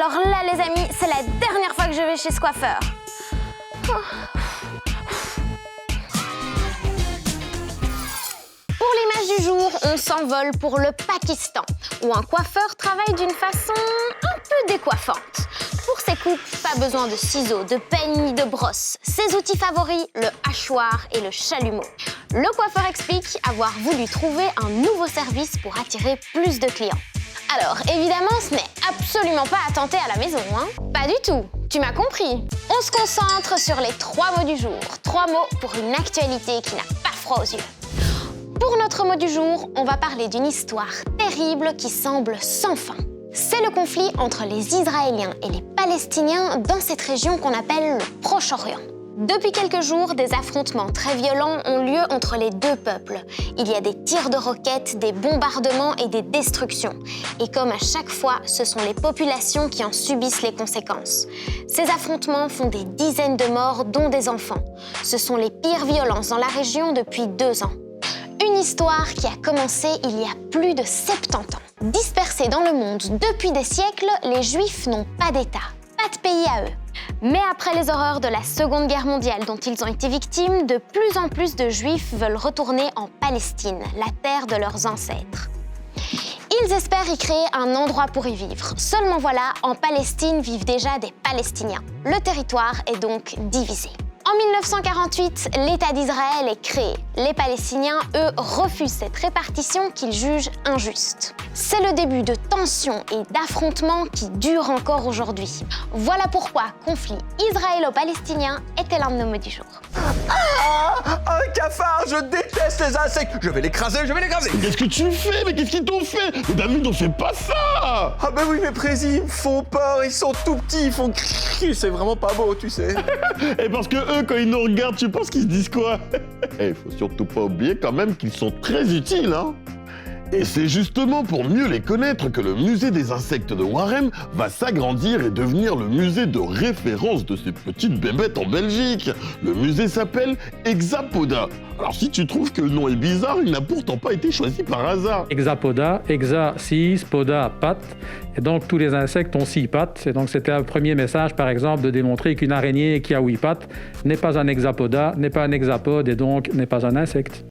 Alors là, les amis, c'est la dernière fois que je vais chez ce coiffeur. Pour l'image du jour, on s'envole pour le Pakistan, où un coiffeur travaille d'une façon un peu décoiffante. Pour ses coupes, pas besoin de ciseaux, de peigne ni de brosse. Ses outils favoris, le hachoir et le chalumeau. Le coiffeur explique avoir voulu trouver un nouveau service pour attirer plus de clients. Alors, évidemment, ce n'est absolument pas à tenter à la maison, hein. Pas du tout, tu m'as compris. On se concentre sur les 3 mots du jour. 3 mots pour une actualité qui n'a pas froid aux yeux. Pour notre mot du jour, on va parler d'une histoire terrible qui semble sans fin. C'est le conflit entre les Israéliens et les Palestiniens dans cette région qu'on appelle le Proche-Orient. Depuis quelques jours, des affrontements très violents ont lieu entre les deux peuples. Il y a des tirs de roquettes, des bombardements et des destructions. Et comme à chaque fois, ce sont les populations qui en subissent les conséquences. Ces affrontements font des dizaines de morts, dont des enfants. Ce sont les pires violences dans la région depuis 2 ans. Une histoire qui a commencé il y a plus de 70 ans. Dispersés dans le monde depuis des siècles, les Juifs n'ont pas d'État, pas de pays à eux. Mais après les horreurs de la Seconde Guerre mondiale dont ils ont été victimes, de plus en plus de Juifs veulent retourner en Palestine, la terre de leurs ancêtres. Ils espèrent y créer un endroit pour y vivre. Seulement voilà, en Palestine vivent déjà des Palestiniens. Le territoire est donc divisé. En 1948, l'État d'Israël est créé. Les Palestiniens, eux, refusent cette répartition qu'ils jugent injuste. C'est le début de tensions et d'affrontements qui durent encore aujourd'hui. Voilà pourquoi conflit israélo-palestinien était l'un de nos mots du jour. Un cafard, je déteste les insectes. Je vais l'écraser. Qu'est-ce que tu fais? Mais qu'est-ce qu'ils t'ont fait? Mais David, on fait pas ça! Ah ben oui, mes présis, ils me font peur, ils sont tout petits, ils font crier, c'est vraiment pas beau, tu sais. Et parce que eux, quand ils nous regardent, tu penses qu'ils se disent quoi? Il faut surtout pas oublier quand même qu'ils sont très utiles, hein. Et c'est justement pour mieux les connaître que le musée des insectes de Warem va s'agrandir et devenir le musée de référence de ces petites bébêtes en Belgique. Le musée s'appelle Hexapoda. Alors si tu trouves que le nom est bizarre, il n'a pourtant pas été choisi par hasard. Hexapoda, hexa 6, poda pattes, et donc tous les insectes ont 6 pattes. Et donc c'était un premier message par exemple de démontrer qu'une araignée qui a 8 pattes n'est pas un hexapoda, n'est pas un hexapode et donc n'est pas un insecte.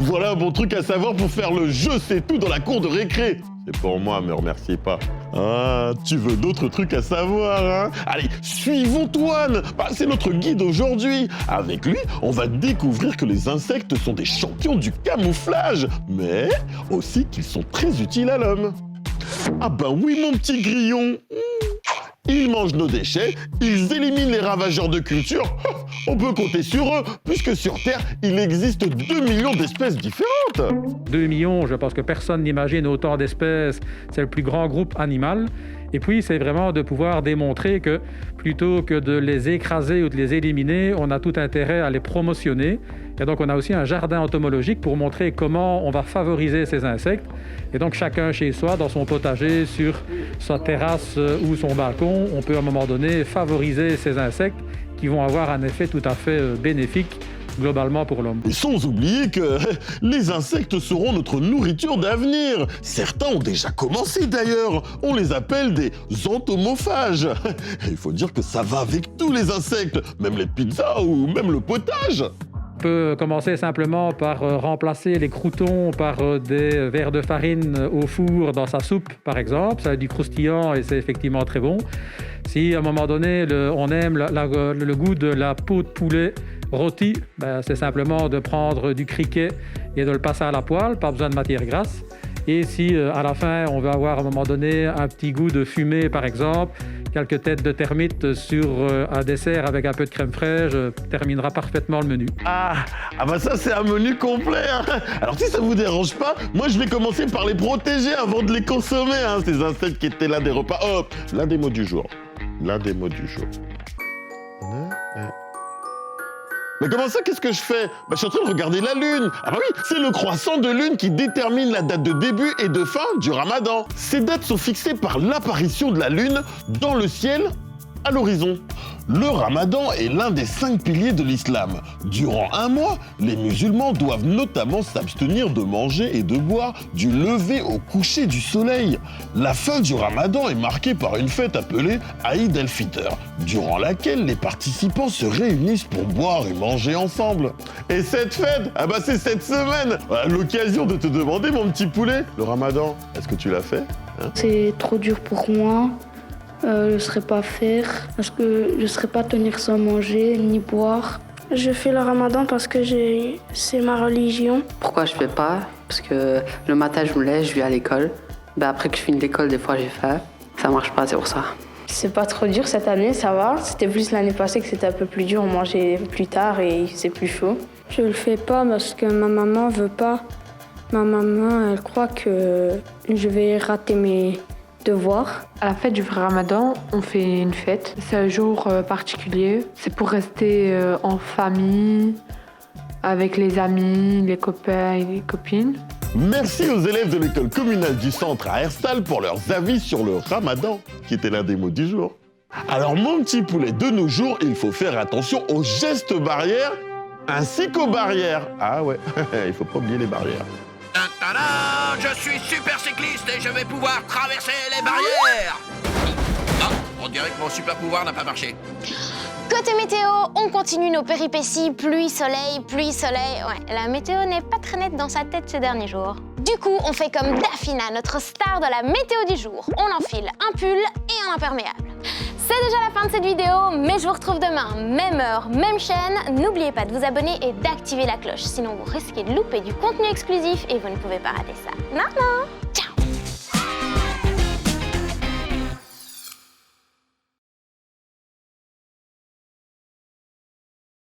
Voilà un bon truc à savoir pour faire le jeu c'est tout dans la cour de récré. C'est pour moi, me remerciez pas. Ah, tu veux d'autres trucs à savoir, hein? Allez, suivons Toine. C'est notre guide aujourd'hui. Avec lui, on va découvrir que les insectes sont des champions du camouflage, mais aussi qu'ils sont très utiles à l'homme. Ah ben oui, mon petit grillon. Ils mangent nos déchets, ils éliminent les ravageurs de culture. On peut compter sur eux, puisque sur Terre, il existe 2 millions d'espèces différentes. 2 millions, je pense que personne n'imagine autant d'espèces. C'est le plus grand groupe animal. Et puis, c'est vraiment de pouvoir démontrer que plutôt que de les écraser ou de les éliminer, on a tout intérêt à les promotionner. Et donc, on a aussi un jardin entomologique pour montrer comment on va favoriser ces insectes. Et donc, chacun chez soi, dans son potager, sur sa terrasse ou son balcon, on peut à un moment donné favoriser ces insectes qui vont avoir un effet tout à fait bénéfique globalement pour l'homme. Et sans oublier que les insectes seront notre nourriture d'avenir. Certains ont déjà commencé d'ailleurs. On les appelle des entomophages. Il faut dire que ça va avec tous les insectes, même les pizzas ou même le potage. On peut commencer simplement par remplacer les croûtons par des verres de farine au four dans sa soupe, par exemple. Ça a du croustillant et c'est effectivement très bon. Si à un moment donné, on aime le goût de la peau de poulet rôti, c'est simplement de prendre du criquet et de le passer à la poêle, pas besoin de matière grasse. Et si à la fin, on veut avoir à un moment donné un petit goût de fumée, par exemple, quelques têtes de termites sur un dessert avec un peu de crème fraîche terminera parfaitement le menu. Ah bah ça c'est un menu complet, hein. Alors si ça vous dérange pas, moi je vais commencer par les protéger avant de les consommer, hein, ces insectes qui étaient là des repas. Hop, l'un des mots du jour. Mais comment ça, qu'est-ce que je fais? Je suis en train de regarder la lune. Ah bah oui, c'est le croissant de lune qui détermine la date de début et de fin du ramadan. Ces dates sont fixées par l'apparition de la lune dans le ciel à l'horizon. Le ramadan est l'un des 5 piliers de l'islam. Durant un mois, les musulmans doivent notamment s'abstenir de manger et de boire du lever au coucher du soleil. La fin du ramadan est marquée par une fête appelée Aïd el-Fitr, durant laquelle les participants se réunissent pour boire et manger ensemble. Et cette fête, c'est cette semaine. Voilà l'occasion de te demander, mon petit poulet, le ramadan, est-ce que tu l'as fait, hein? C'est trop dur pour moi. Je ne saurais pas faire parce que je ne saurais pas tenir sans manger ni boire. Je fais le ramadan parce que c'est ma religion. Pourquoi je fais pas? Parce que le matin, je me lève, je vais à l'école. Après que je finis l'école, des fois, j'ai faim. Ça marche pas, c'est pour ça. C'est pas trop dur cette année, ça va. C'était plus l'année passée que c'était un peu plus dur. On mangeait plus tard et il faisait plus chaud. Je le fais pas parce que ma maman veut pas. Ma maman, elle croit que je vais rater mes devoirs. À la fête du ramadan, on fait une fête. C'est un jour particulier. C'est pour rester en famille, avec les amis, les copains et les copines. Merci aux élèves de l'école communale du centre à Herstal pour leurs avis sur le ramadan, qui était l'un des mots du jour. Alors mon petit poulet, de nos jours, il faut faire attention aux gestes barrières ainsi qu'aux barrières. Ah ouais, il faut pas oublier les barrières. Tadam, je suis super cycliste et je vais pouvoir traverser les barrières. Ah, on dirait que mon super pouvoir n'a pas marché. Côté météo, on continue nos péripéties, pluie, soleil, pluie, soleil. Ouais, la météo n'est pas très nette dans sa tête ces derniers jours. Du coup, on fait comme Dafina, notre star de la météo du jour. On enfile un pull et un imperméable. C'est déjà la fin de cette vidéo, mais je vous retrouve demain, même heure, même chaîne. N'oubliez pas de vous abonner et d'activer la cloche, sinon vous risquez de louper du contenu exclusif et vous ne pouvez pas rater ça. Non, non.